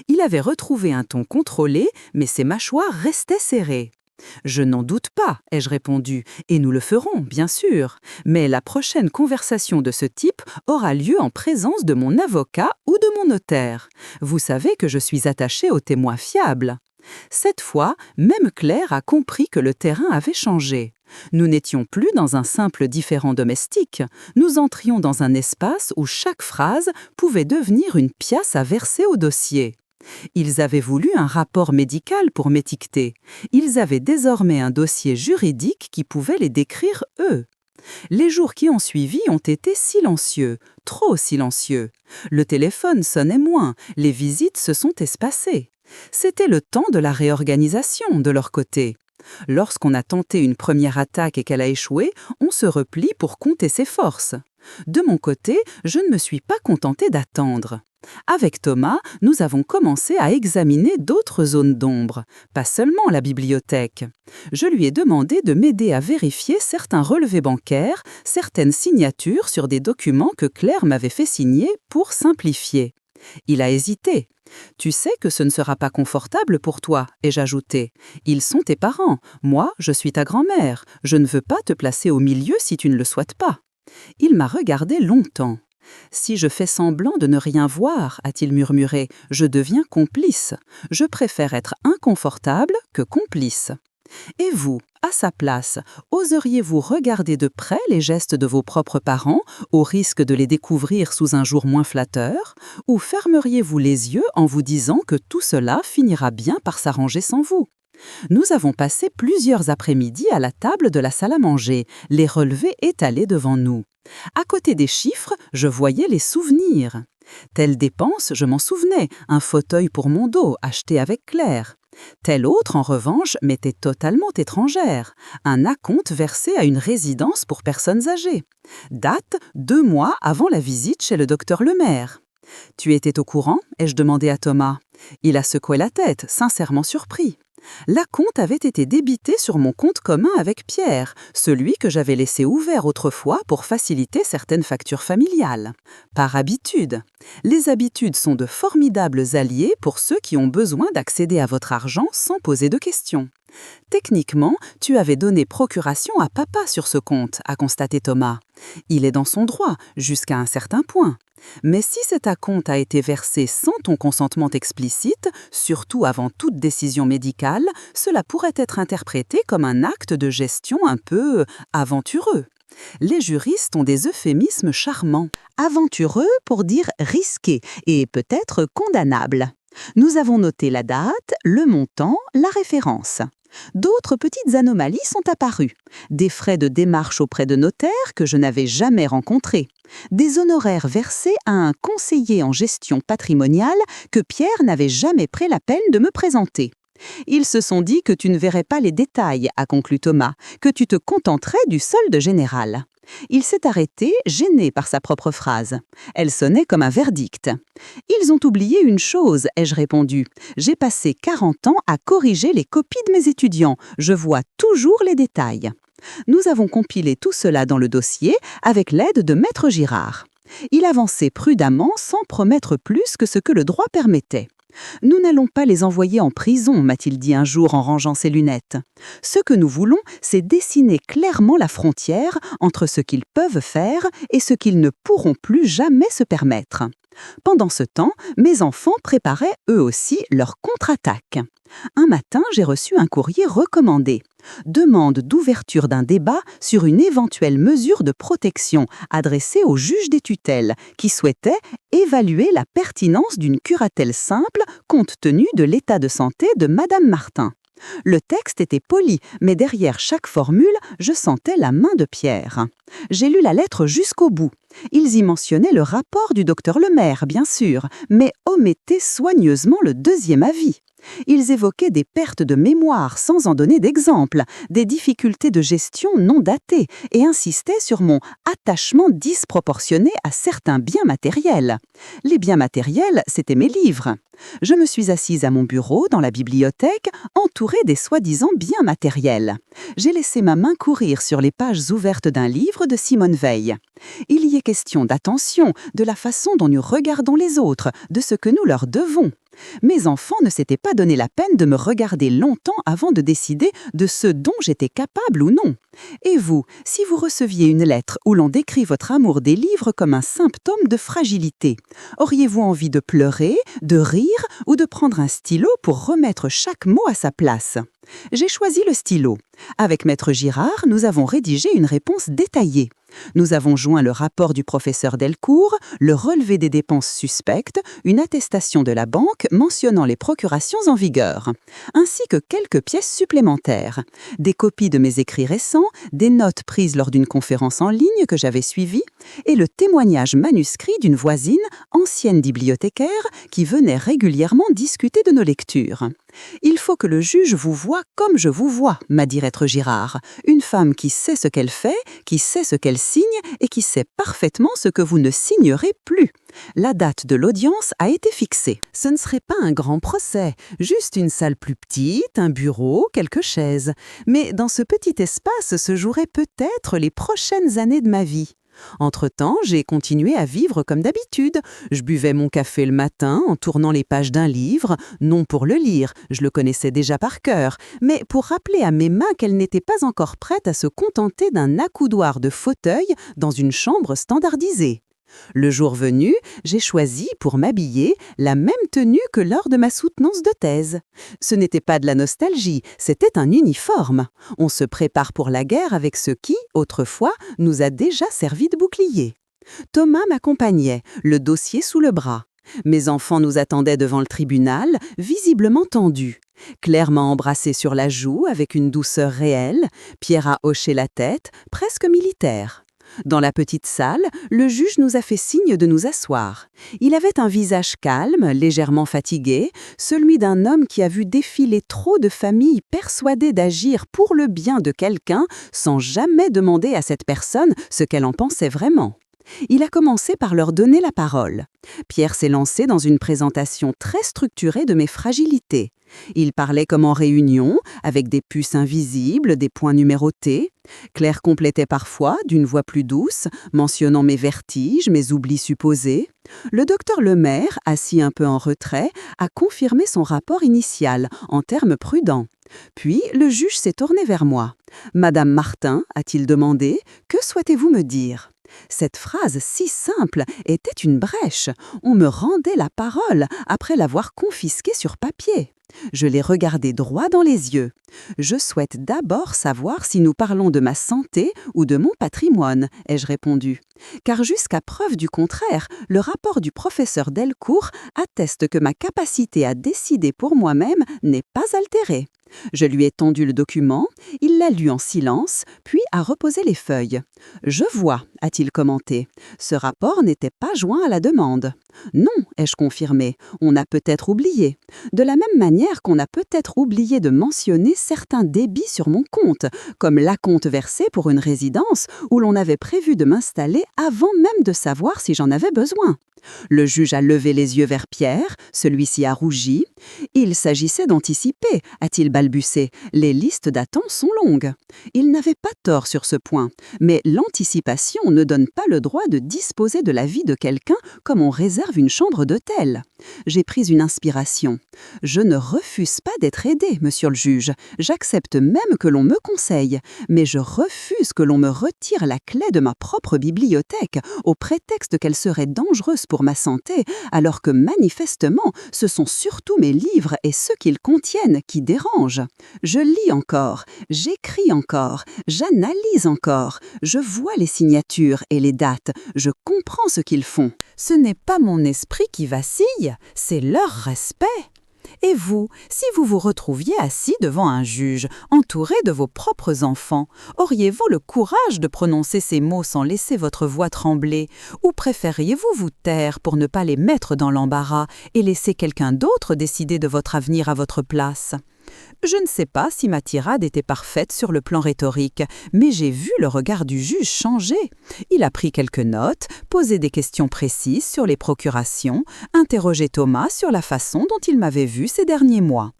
Il avait retrouvé un ton contrôlé, mais ses mâchoires restaient serrées. « Je n'en doute pas », ai-je répondu, « et nous le ferons, bien sûr. Mais la prochaine conversation de ce type aura lieu en présence de mon avocat ou de mon notaire. Vous savez que je suis attachée aux témoins fiables. » Cette fois, même Claire a compris que le terrain avait changé. Nous n'étions plus dans un simple différend domestique. Nous entrions dans un espace où chaque phrase pouvait devenir une pièce à verser au dossier. Ils avaient voulu un rapport médical pour m'étiqueter. Ils avaient désormais un dossier juridique qui pouvait les décrire eux. Les jours qui ont suivi ont été silencieux, trop silencieux. Le téléphone sonnait moins, les visites se sont espacées. C'était le temps de la réorganisation de leur côté. Lorsqu'on a tenté une première attaque et qu'elle a échoué, on se replie pour compter ses forces. De mon côté, je ne me suis pas contentée d'attendre. Avec Thomas, nous avons commencé à examiner d'autres zones d'ombre, pas seulement la bibliothèque. Je lui ai demandé de m'aider à vérifier certains relevés bancaires, certaines signatures sur des documents que Claire m'avait fait signer pour simplifier. Il a hésité. « Tu sais que ce ne sera pas confortable pour toi », ai-je ajouté. « Ils sont tes parents. Moi, je suis ta grand-mère. Je ne veux pas te placer au milieu si tu ne le souhaites pas. » Il m'a regardé longtemps. « Si je fais semblant de ne rien voir, a-t-il murmuré, je deviens complice. Je préfère être inconfortable que complice. » Et vous, à sa place, oseriez-vous regarder de près les gestes de vos propres parents, au risque de les découvrir sous un jour moins flatteur, ou fermeriez-vous les yeux en vous disant que tout cela finira bien par s'arranger sans vous? Nous avons passé plusieurs après-midi à la table de la salle à manger, les relevés étalés devant nous. À côté des chiffres, je voyais les souvenirs. Telle dépense, je m'en souvenais, un fauteuil pour mon dos, acheté avec Claire. Telle autre, en revanche, m'était totalement étrangère. Un acompte versé à une résidence pour personnes âgées. Date 2 mois avant la visite chez le docteur Lemaire. « Tu étais au courant ?» ai-je demandé à Thomas. Il a secoué la tête, sincèrement surpris. L'acompte avait été débité sur mon compte commun avec Pierre, celui que j'avais laissé ouvert autrefois pour faciliter certaines factures familiales. Par habitude. Les habitudes sont de formidables alliés pour ceux qui ont besoin d'accéder à votre argent sans poser de questions. Techniquement, tu avais donné procuration à papa sur ce compte, a constaté Thomas. Il est dans son droit, jusqu'à un certain point. Mais si cet acompte a été versé sans ton consentement explicite, surtout avant toute décision médicale, cela pourrait être interprété comme un acte de gestion un peu aventureux. Les juristes ont des euphémismes charmants. Aventureux pour dire risqué et peut-être condamnable. Nous avons noté la date, le montant, la référence. D'autres petites anomalies sont apparues. Des frais de démarche auprès de notaires que je n'avais jamais rencontrés. Des honoraires versés à un conseiller en gestion patrimoniale que Pierre n'avait jamais pris la peine de me présenter. Ils se sont dit que tu ne verrais pas les détails, a conclu Thomas, que tu te contenterais du solde général. Il s'est arrêté, gêné par sa propre phrase. Elle sonnait comme un verdict. « Ils ont oublié une chose », ai-je répondu. « J'ai passé 40 ans à corriger les copies de mes étudiants. Je vois toujours les détails. » Nous avons compilé tout cela dans le dossier avec l'aide de Maître Girard. Il avançait prudemment sans promettre plus que ce que le droit permettait. « Nous n'allons pas les envoyer en prison », m'a-t-il dit un jour en rangeant ses lunettes. « Ce que nous voulons, c'est dessiner clairement la frontière entre ce qu'ils peuvent faire et ce qu'ils ne pourront plus jamais se permettre. » Pendant ce temps, mes enfants préparaient eux aussi leur contre-attaque. Un matin, j'ai reçu un courrier recommandé. Demande d'ouverture d'un débat sur une éventuelle mesure de protection adressée au juge des tutelles qui souhaitait évaluer la pertinence d'une curatelle simple compte tenu de l'état de santé de Madame Martin. Le texte était poli, mais derrière chaque formule, je sentais la main de Pierre. J'ai lu la lettre jusqu'au bout. Ils y mentionnaient le rapport du docteur Lemaire, bien sûr, mais omettaient soigneusement le deuxième avis. Ils évoquaient des pertes de mémoire sans en donner d'exemple, des difficultés de gestion non datées et insistaient sur mon attachement disproportionné à certains biens matériels. Les biens matériels, c'étaient mes livres. Je me suis assise à mon bureau dans la bibliothèque, entourée des soi-disant biens matériels. J'ai laissé ma main courir sur les pages ouvertes d'un livre de Simone Veil. Il y est question d'attention, de la façon dont nous regardons les autres, de ce que nous leur devons. Mes enfants ne s'étaient pas donné la peine de me regarder longtemps avant de décider de ce dont j'étais capable ou non. Et vous, si vous receviez une lettre où l'on décrit votre amour des livres comme un symptôme de fragilité, auriez-vous envie de pleurer, de rire ou de prendre un stylo pour remettre chaque mot à sa place ? J'ai choisi le stylo. Avec Maître Girard, nous avons rédigé une réponse détaillée. Nous avons joint le rapport du professeur Delcourt, le relevé des dépenses suspectes, une attestation de la banque mentionnant les procurations en vigueur, ainsi que quelques pièces supplémentaires, des copies de mes écrits récents, des notes prises lors d'une conférence en ligne que j'avais suivie, et le témoignage manuscrit d'une voisine, ancienne bibliothécaire, qui venait régulièrement discuter de nos lectures. « Il faut que le juge vous voie comme je vous vois », m'a dit Maître Girard. « Une femme qui sait ce qu'elle fait, qui sait ce qu'elle signe et qui sait parfaitement ce que vous ne signerez plus. » La date de l'audience a été fixée. Ce ne serait pas un grand procès, juste une salle plus petite, un bureau, quelques chaises. Mais dans ce petit espace se joueraient peut-être les prochaines années de ma vie. Entre-temps, j'ai continué à vivre comme d'habitude. Je buvais mon café le matin en tournant les pages d'un livre, non pour le lire, je le connaissais déjà par cœur, mais pour rappeler à mes mains qu'elles n'étaient pas encore prêtes à se contenter d'un accoudoir de fauteuil dans une chambre standardisée. Le jour venu, j'ai choisi, pour m'habiller, la même tenue que lors de ma soutenance de thèse. Ce n'était pas de la nostalgie, c'était un uniforme. On se prépare pour la guerre avec ce qui, autrefois, nous a déjà servi de bouclier. Thomas m'accompagnait, le dossier sous le bras. Mes enfants nous attendaient devant le tribunal, visiblement tendus. Claire m'a embrassé sur la joue avec une douceur réelle, Pierre a hoché la tête, presque militaire. Dans la petite salle, le juge nous a fait signe de nous asseoir. Il avait un visage calme, légèrement fatigué, celui d'un homme qui a vu défiler trop de familles persuadées d'agir pour le bien de quelqu'un sans jamais demander à cette personne ce qu'elle en pensait vraiment. Il a commencé par leur donner la parole. Pierre s'est lancé dans une présentation très structurée de mes fragilités. Il parlait comme en réunion, avec des puces invisibles, des points numérotés. Claire complétait parfois, d'une voix plus douce, mentionnant mes vertiges, mes oublis supposés. Le docteur Lemaire, assis un peu en retrait, a confirmé son rapport initial, en termes prudents. Puis, le juge s'est tourné vers moi. « Madame Martin, a-t-il demandé, que souhaitez-vous me dire ?» Cette phrase si simple était une brèche. On me rendait la parole après l'avoir confisquée sur papier. Je l'ai regardé droit dans les yeux. Je souhaite d'abord savoir si nous parlons de ma santé ou de mon patrimoine, ai-je répondu. Car jusqu'à preuve du contraire, le rapport du professeur Delcourt atteste que ma capacité à décider pour moi-même n'est pas altérée. Je lui ai tendu le document, il l'a lu en silence, puis a reposé les feuilles. « Je vois », a-t-il commenté. « Ce rapport n'était pas joint à la demande. »« Non », ai-je confirmé, « on a peut-être oublié. De la même manière qu'on a peut-être oublié de mentionner certains débits sur mon compte, comme l'acompte versé pour une résidence où l'on avait prévu de m'installer avant même de savoir si j'en avais besoin. » Le juge a levé les yeux vers Pierre, celui-ci a rougi. « Il s'agissait d'anticiper », a-t-il balbuté. « Les listes d'attente sont longues. » Il n'avait pas tort sur ce point, mais l'anticipation ne donne pas le droit de disposer de la vie de quelqu'un comme on réserve une chambre d'hôtel. J'ai pris une inspiration. Je ne refuse pas d'être aidé, monsieur le juge. J'accepte même que l'on me conseille, mais je refuse que l'on me retire la clé de ma propre bibliothèque au prétexte qu'elle serait dangereuse pour ma santé, alors que manifestement, ce sont surtout mes livres et ceux qu'ils contiennent qui dérangent. Je lis encore, j'écris encore, j'analyse encore, je vois les signatures et les dates, je comprends ce qu'ils font. Ce n'est pas mon esprit qui vacille, c'est leur respect. Et vous, si vous vous retrouviez assis devant un juge, entouré de vos propres enfants, auriez-vous le courage de prononcer ces mots sans laisser votre voix trembler? Ou préfériez-vous vous taire pour ne pas les mettre dans l'embarras et laisser quelqu'un d'autre décider de votre avenir à votre place? Je ne sais pas si ma tirade était parfaite sur le plan rhétorique, mais j'ai vu le regard du juge changer. Il a pris quelques notes, posé des questions précises sur les procurations, interrogé Thomas sur la façon dont il m'avait vu ces derniers mois.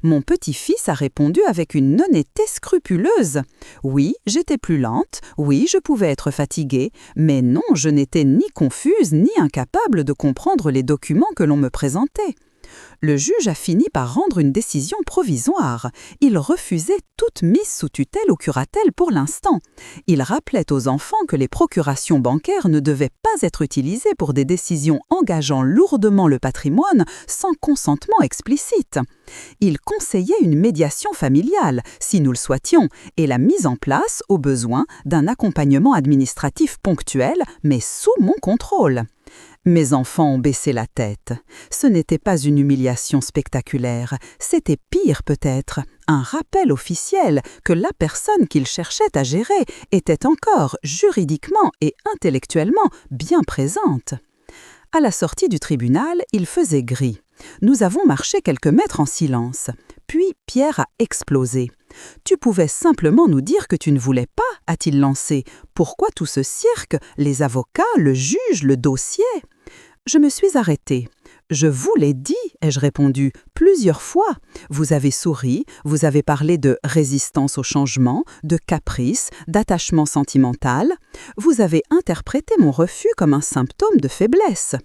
Mon petit-fils a répondu avec une honnêteté scrupuleuse. Oui, j'étais plus lente, oui, je pouvais être fatiguée, mais non, je n'étais ni confuse ni incapable de comprendre les documents que l'on me présentait. Le juge a fini par rendre une décision provisoire. Il refusait toute mise sous tutelle ou curatelle pour l'instant. Il rappelait aux enfants que les procurations bancaires ne devaient pas être utilisées pour des décisions engageant lourdement le patrimoine sans consentement explicite. Il conseillait une médiation familiale, si nous le souhaitions, et la mise en place, au besoin, d'un accompagnement administratif ponctuel, mais sous mon contrôle. Mes enfants ont baissé la tête. Ce n'était pas une humiliation spectaculaire, c'était pire peut-être, un rappel officiel que la personne qu'ils cherchaient à gérer était encore juridiquement et intellectuellement bien présente. À la sortie du tribunal, il faisait gris. Nous avons marché quelques mètres en silence. Puis Pierre a explosé. « Tu pouvais simplement nous dire que tu ne voulais pas » a-t-il lancé. « Pourquoi tout ce cirque, les avocats, le juge, le dossier ?» Je me suis arrêtée. « Je vous l'ai dit » ai-je répondu, plusieurs fois. Vous avez souri, vous avez parlé de résistance au changement, de caprice, d'attachement sentimental. Vous avez interprété mon refus comme un symptôme de faiblesse.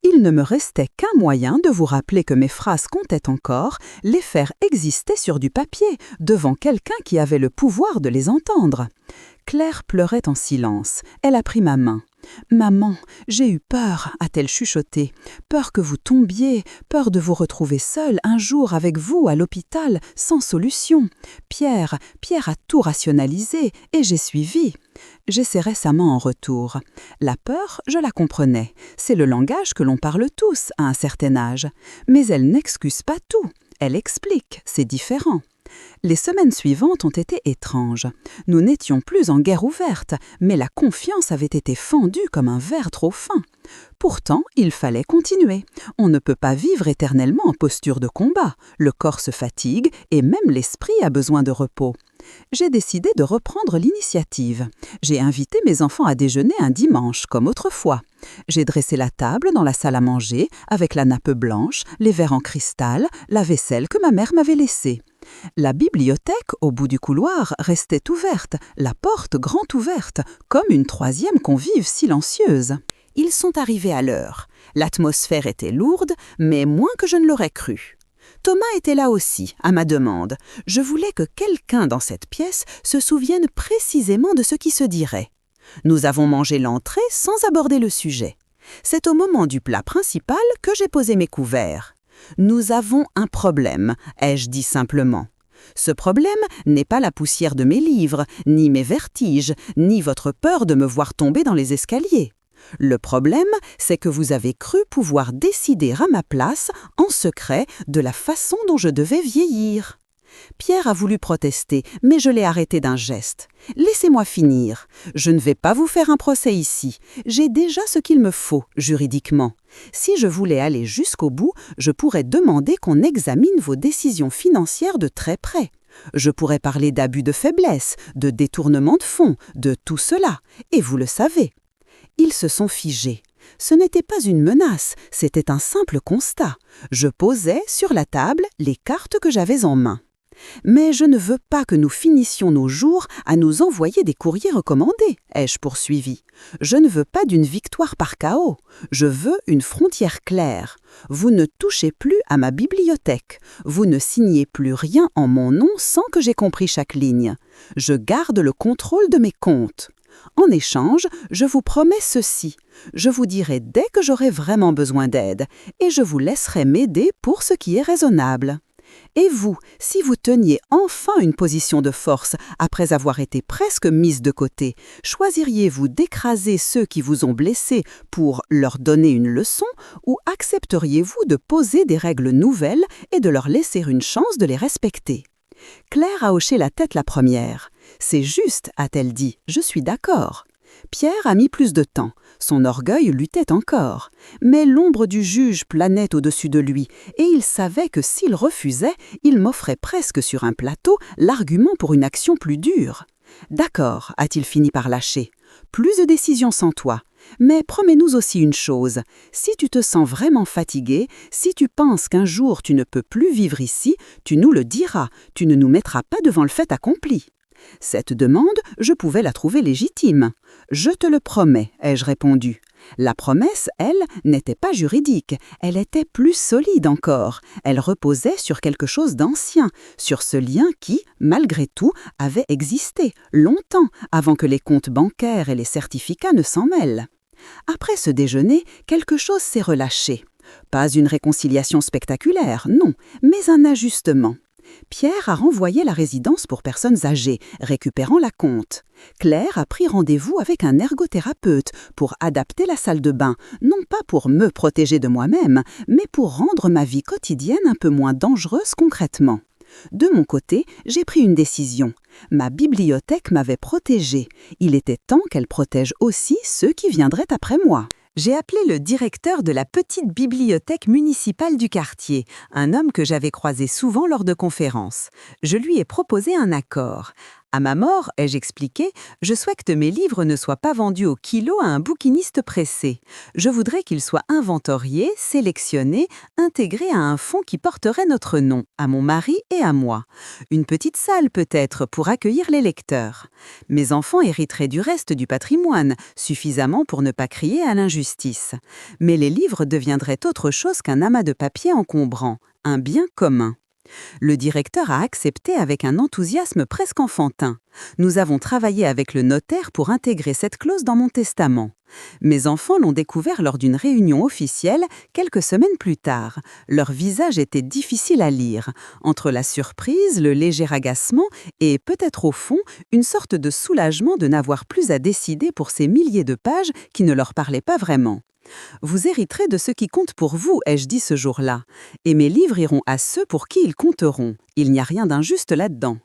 Il ne me restait qu'un moyen de vous rappeler que mes phrases comptaient encore, les faire exister sur du papier, devant quelqu'un qui avait le pouvoir de les entendre. Claire pleurait en silence. Elle a pris ma main. « Maman, j'ai eu peur, a-t-elle chuchoté. Peur que vous tombiez, peur de vous retrouver seule un jour avec vous à l'hôpital, sans solution. Pierre a tout rationalisé et j'ai suivi. » J'ai serré sa main en retour. La peur, je la comprenais. C'est le langage que l'on parle tous à un certain âge. Mais elle n'excuse pas tout. Elle explique, c'est différent. Les semaines suivantes ont été étranges. Nous n'étions plus en guerre ouverte, mais la confiance avait été fendue comme un verre trop fin. Pourtant, il fallait continuer. On ne peut pas vivre éternellement en posture de combat. Le corps se fatigue et même l'esprit a besoin de repos. J'ai décidé de reprendre l'initiative. J'ai invité mes enfants à déjeuner un dimanche, comme autrefois. J'ai dressé la table dans la salle à manger, avec la nappe blanche, les verres en cristal, la vaisselle que ma mère m'avait laissée. La bibliothèque, au bout du couloir, restait ouverte, la porte grand ouverte, comme une troisième convive silencieuse. Ils sont arrivés à l'heure. L'atmosphère était lourde, mais moins que je ne l'aurais cru. Thomas était là aussi, à ma demande. Je voulais que quelqu'un dans cette pièce se souvienne précisément de ce qui se dirait. Nous avons mangé l'entrée sans aborder le sujet. C'est au moment du plat principal que j'ai posé mes couverts. « Nous avons un problème », ai-je dit simplement. Ce problème n'est pas la poussière de mes livres, ni mes vertiges, ni votre peur de me voir tomber dans les escaliers. Le problème, c'est que vous avez cru pouvoir décider à ma place, en secret, de la façon dont je devais vieillir. Pierre a voulu protester, mais je l'ai arrêté d'un geste. « Laissez-moi finir. Je ne vais pas vous faire un procès ici. J'ai déjà ce qu'il me faut, juridiquement. Si je voulais aller jusqu'au bout, je pourrais demander qu'on examine vos décisions financières de très près. Je pourrais parler d'abus de faiblesse, de détournement de fonds, de tout cela. Et vous le savez. » Ils se sont figés. Ce n'était pas une menace, c'était un simple constat. Je posais sur la table les cartes que j'avais en main. Mais je ne veux pas que nous finissions nos jours à nous envoyer des courriers recommandés, ai-je poursuivi. Je ne veux pas d'une victoire par chaos. Je veux une frontière claire. Vous ne touchez plus à ma bibliothèque. Vous ne signez plus rien en mon nom sans que j'aie compris chaque ligne. Je garde le contrôle de mes comptes. En échange, je vous promets ceci. Je vous dirai dès que j'aurai vraiment besoin d'aide et je vous laisserai m'aider pour ce qui est raisonnable. Et vous, si vous teniez enfin une position de force après avoir été presque mise de côté, choisiriez-vous d'écraser ceux qui vous ont blessé pour leur donner une leçon ou accepteriez-vous de poser des règles nouvelles et de leur laisser une chance de les respecter? Claire a hoché la tête la première. « C'est juste », a-t-elle dit, « je suis d'accord ». Pierre a mis plus de temps. Son orgueil luttait encore. Mais l'ombre du juge planait au-dessus de lui, et il savait que s'il refusait, il m'offrait presque sur un plateau l'argument pour une action plus dure. « D'accord », a-t-il fini par lâcher. « Plus de décision sans toi. Mais promets-nous aussi une chose. Si tu te sens vraiment fatigué, si tu penses qu'un jour tu ne peux plus vivre ici, tu nous le diras, tu ne nous mettras pas devant le fait accompli. » Cette demande, je pouvais la trouver légitime. « Je te le promets », ai-je répondu. La promesse, elle, n'était pas juridique, elle était plus solide encore. Elle reposait sur quelque chose d'ancien, sur ce lien qui, malgré tout, avait existé longtemps avant que les comptes bancaires et les certificats ne s'en mêlent. Après ce déjeuner, quelque chose s'est relâché. Pas une réconciliation spectaculaire, non, mais un ajustement. Pierre a renvoyé la résidence pour personnes âgées, récupérant la compte. Claire a pris rendez-vous avec un ergothérapeute pour adapter la salle de bain, non pas pour me protéger de moi-même, mais pour rendre ma vie quotidienne un peu moins dangereuse concrètement. De mon côté, j'ai pris une décision. Ma bibliothèque m'avait protégée. Il était temps qu'elle protège aussi ceux qui viendraient après moi. J'ai appelé le directeur de la petite bibliothèque municipale du quartier, un homme que j'avais croisé souvent lors de conférences. Je lui ai proposé un accord. À ma mort, ai-je expliqué, je souhaite que mes livres ne soient pas vendus au kilo à un bouquiniste pressé. Je voudrais qu'ils soient inventoriés, sélectionnés, intégrés à un fonds qui porterait notre nom, à mon mari et à moi. Une petite salle peut-être pour accueillir les lecteurs. Mes enfants hériteraient du reste du patrimoine, suffisamment pour ne pas crier à l'injustice. Mais les livres deviendraient autre chose qu'un amas de papier encombrant, un bien commun. Le directeur a accepté avec un enthousiasme presque enfantin. Nous avons travaillé avec le notaire pour intégrer cette clause dans mon testament. Mes enfants l'ont découvert lors d'une réunion officielle quelques semaines plus tard. Leur visage était difficile à lire, entre la surprise, le léger agacement et peut-être au fond une sorte de soulagement de n'avoir plus à décider pour ces milliers de pages qui ne leur parlaient pas vraiment. Vous hériterez de ce qui compte pour vous, ai-je dit ce jour-là, et mes livres iront à ceux pour qui ils compteront. Il n'y a rien d'injuste là-dedans.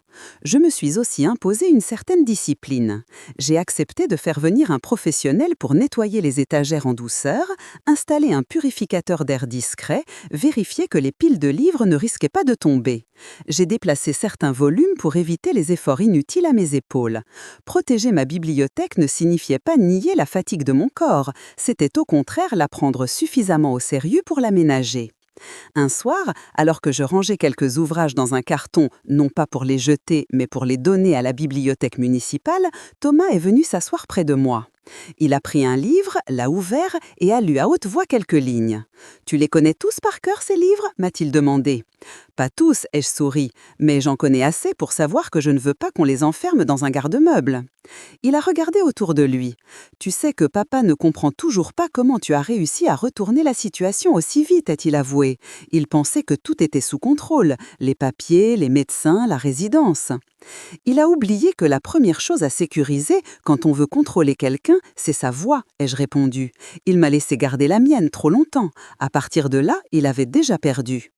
Je me suis aussi imposé une certaine discipline. J'ai accepté de faire venir un professionnel pour nettoyer les étagères en douceur, installer un purificateur d'air discret, vérifier que les piles de livres ne risquaient pas de tomber. J'ai déplacé certains volumes pour éviter les efforts inutiles à mes épaules. Protéger ma bibliothèque ne signifiait pas nier la fatigue de mon corps, c'était au contraire la prendre suffisamment au sérieux pour l'aménager. Un soir, alors que je rangeais quelques ouvrages dans un carton, non pas pour les jeter, mais pour les donner à la bibliothèque municipale, Thomas est venu s'asseoir près de moi. Il a pris un livre, l'a ouvert et a lu à haute voix quelques lignes. « Tu les connais tous par cœur, ces livres » m'a-t-il demandé. « Pas tous », ai-je souri, mais j'en connais assez pour savoir que je ne veux pas qu'on les enferme dans un garde-meuble. Il a regardé autour de lui. « Tu sais que papa ne comprend toujours pas comment tu as réussi à retourner la situation aussi vite », a-t-il avoué. Il pensait que tout était sous contrôle, les papiers, les médecins, la résidence. Il a oublié que la première chose à sécuriser quand on veut contrôler quelqu'un, c'est sa voix, ai-je répondu. Il m'a laissé garder la mienne trop longtemps. À partir de là, il avait déjà perdu.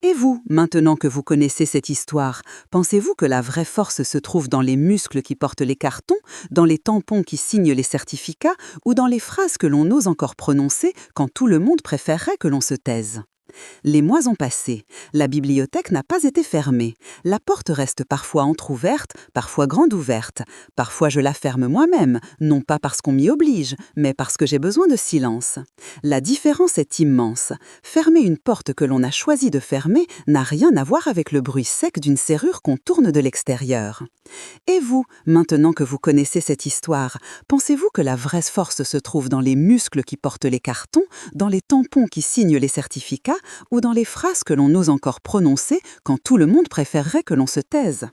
Et vous, maintenant que vous connaissez cette histoire, pensez-vous que la vraie force se trouve dans les muscles qui portent les cartons, dans les tampons qui signent les certificats ou dans les phrases que l'on ose encore prononcer quand tout le monde préférerait que l'on se taise ? Les mois ont passé. La bibliothèque n'a pas été fermée. La porte reste parfois entr'ouverte, parfois grande ouverte. Parfois je la ferme moi-même, non pas parce qu'on m'y oblige, mais parce que j'ai besoin de silence. La différence est immense. Fermer une porte que l'on a choisi de fermer n'a rien à voir avec le bruit sec d'une serrure qu'on tourne de l'extérieur. Et vous, maintenant que vous connaissez cette histoire, pensez-vous que la vraie force se trouve dans les muscles qui portent les cartons, dans les tampons qui signent les certificats, ou dans les phrases que l'on ose encore prononcer quand tout le monde préférerait que l'on se taise?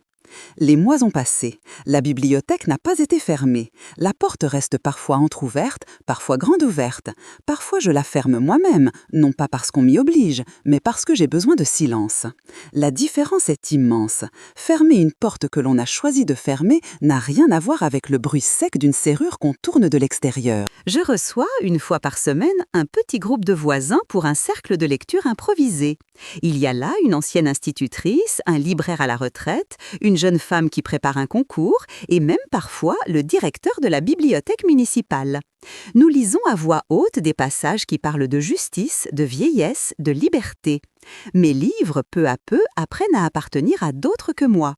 Les mois ont passé. La bibliothèque n'a pas été fermée. La porte reste parfois entr'ouverte, parfois grande ouverte. Parfois je la ferme moi-même, non pas parce qu'on m'y oblige, mais parce que j'ai besoin de silence. La différence est immense. Fermer une porte que l'on a choisi de fermer n'a rien à voir avec le bruit sec d'une serrure qu'on tourne de l'extérieur. Je reçois, une fois par semaine, un petit groupe de voisins pour un cercle de lecture improvisé. Il y a là une ancienne institutrice, un libraire à la retraite, une jeune femme qui prépare un concours et même parfois le directeur de la bibliothèque municipale. Nous lisons à voix haute des passages qui parlent de justice, de vieillesse, de liberté. Mes livres, peu à peu, apprennent à appartenir à d'autres que moi.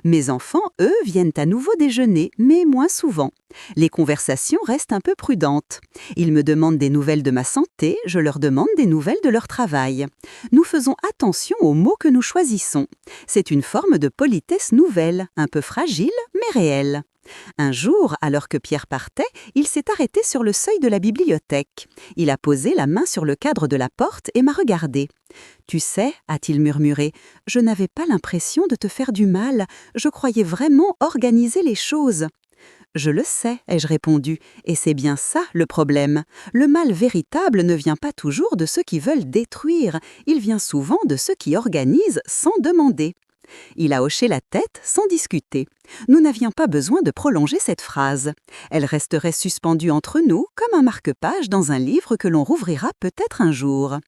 Mes enfants, eux, viennent à nouveau déjeuner, mais moins souvent. Les conversations restent un peu prudentes. Ils me demandent des nouvelles de ma santé, je leur demande des nouvelles de leur travail. Nous faisons attention aux mots que nous choisissons. C'est une forme de politesse nouvelle, un peu fragile, mais réelle. Un jour, alors que Pierre partait, il s'est arrêté sur le seuil de la bibliothèque. Il a posé la main sur le cadre de la porte et m'a regardé. « Tu sais, a-t-il murmuré, je n'avais pas l'impression de te faire du mal, je croyais vraiment organiser les choses. » « Je le sais, ai-je répondu, et c'est bien ça le problème. Le mal véritable ne vient pas toujours de ceux qui veulent détruire, il vient souvent de ceux qui organisent sans demander. » Il a hoché la tête sans discuter. Nous n'avions pas besoin de prolonger cette phrase. Elle resterait suspendue entre nous comme un marque-page dans un livre que l'on rouvrira peut-être un jour.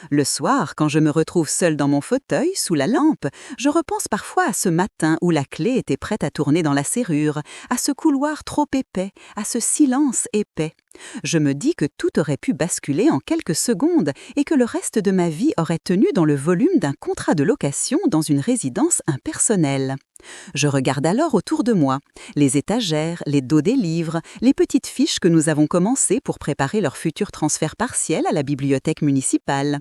Le soir, quand je me retrouve seule dans mon fauteuil, sous la lampe, je repense parfois à ce matin où la clé était prête à tourner dans la serrure, à ce couloir trop épais, à ce silence épais. Je me dis que tout aurait pu basculer en quelques secondes et que le reste de ma vie aurait tenu dans le volume d'un contrat de location dans une résidence impersonnelle. Je regarde alors autour de moi, les étagères, les dos des livres, les petites fiches que nous avons commencées pour préparer leur futur transfert partiel à la bibliothèque municipale.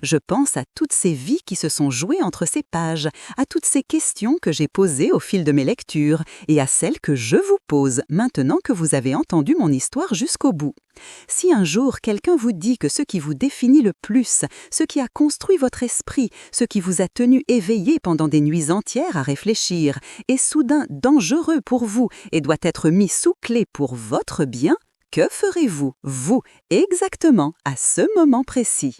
Je pense à toutes ces vies qui se sont jouées entre ces pages, à toutes ces questions que j'ai posées au fil de mes lectures et à celles que je vous pose maintenant que vous avez entendu mon histoire jusqu'au bout. Si un jour quelqu'un vous dit que ce qui vous définit le plus, ce qui a construit votre esprit, ce qui vous a tenu éveillé pendant des nuits entières à réfléchir, est soudain dangereux pour vous et doit être mis sous clé pour votre bien, que ferez-vous, vous, exactement à ce moment précis ?